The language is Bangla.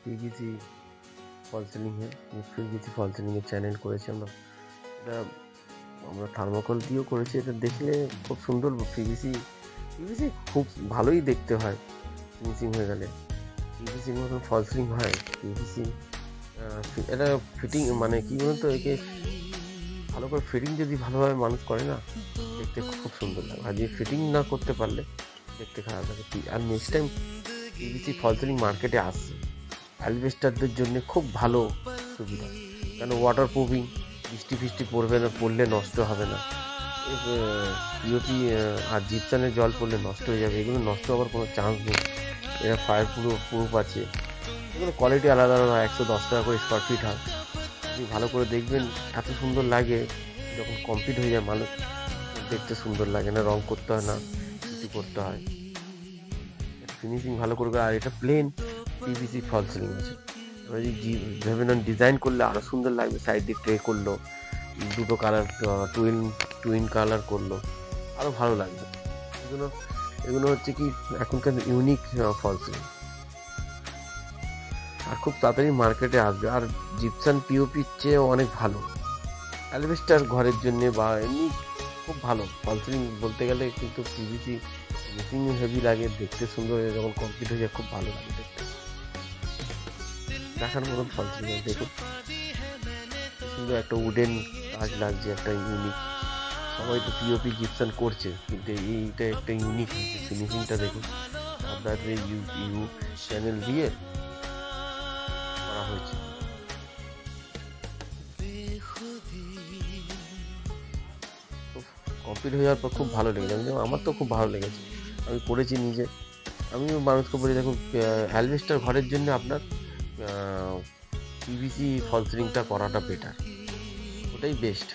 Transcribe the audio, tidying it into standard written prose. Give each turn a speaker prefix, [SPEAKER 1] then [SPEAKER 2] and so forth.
[SPEAKER 1] পিভিসি ফল সিলিংয়ে পিভিসি ফল সিলিংয়ের চ্যানেল করেছি আমরা। এটা আমরা থার্মোকল দিয়েও করেছি। এটা দেখলে খুব সুন্দর। পিভিসি খুব ভালোই দেখতে হয় ফিনিশিং হয়ে গেলে। পিভিসির মতন ফল সিলিং হয় পিভিসি। এটা ফিটিং মানে কি বলুন তো, একে ভালো করে ফিটিং যদি ভালোভাবে মানুষ করে না, দেখতে খুব সুন্দর লাগে। আর যদি ফিটিং না করতে পারলে দেখতে খারাপ লাগে। আর নেক্সট টাইম পিভিসি ফল সিলিং মার্কেটে আসছে, অ্যালবেস্টারদের জন্য খুব ভালো সুবিধা। কেন ওয়াটার প্রুফিং, বৃষ্টি ফিষ্টি পড়লে নষ্ট হবে না। পিওপি আর জিপসানের জল পড়লে নষ্ট হয়ে যাবে, এগুলো নষ্ট হওয়ার কোনো চান্স নেই। এরা ফায়ার প্রুফ আছে। এগুলো কোয়ালিটি আলাদা আলাদা, 110 টাকা করে স্কোয়ার ফিট হয়। আপনি ভালো করে দেখবেন, এত সুন্দর লাগে যখন কমপ্লিট হয়ে যায়। মানুষ দেখতে সুন্দর লাগে না, রং করতে হয় না, কিছু করতে হয়, ফিনিশিং ভালো করে। আর এটা প্লেন পিভিসি ফল সিলিং আছে। ভেবে নেন ডিজাইন করলে আরও সুন্দর লাগবে। সাইড দিয়ে ট্রে করলো, দুটো কালার টুইন কালার করলো, আরও ভালো লাগবে। এগুলো হচ্ছে কি এখনকার ইউনিক ফল সিলিং, আর খুব তাড়াতাড়ি মার্কেটে আসবে। আর জিপসান পিওপির চেয়ে অনেক ভালো অ্যালবেস্টার ঘরের জন্য, বা এমনি খুব ভালো ফল সিলিং বলতে গেলে। কিন্তু পিভিসি ফিনিশিং হেভি লাগে, দেখতে সুন্দর, যখন কমপ্লিট হয়ে যায় খুব ভালো লাগে দেখতে। দেখার মতন ফল সিলিং দেখুন, সুন্দর একটা উডেন কাজ লাগছে, একটা ইউনিক। সবাই তো পিওপি জিপসান করছে, কিন্তু এইটা একটা ইউনিক ফিনিশিংটা দেখুন। আপনার ইউ চ্যানেল দিয়ে করা হয়েছে। কমপ্লিট হয়ে যাওয়ার পর খুব ভালো লেগেছে। আমার তো খুব ভালো লেগেছে, আমি করেছি নিজে। আমিও মানুষকে বলি, দেখুন অ্যালবেস্টার ঘরের জন্য আপনার পিভিসি ফল সিলিংটা করাটা বেটার, ওটাই বেস্ট।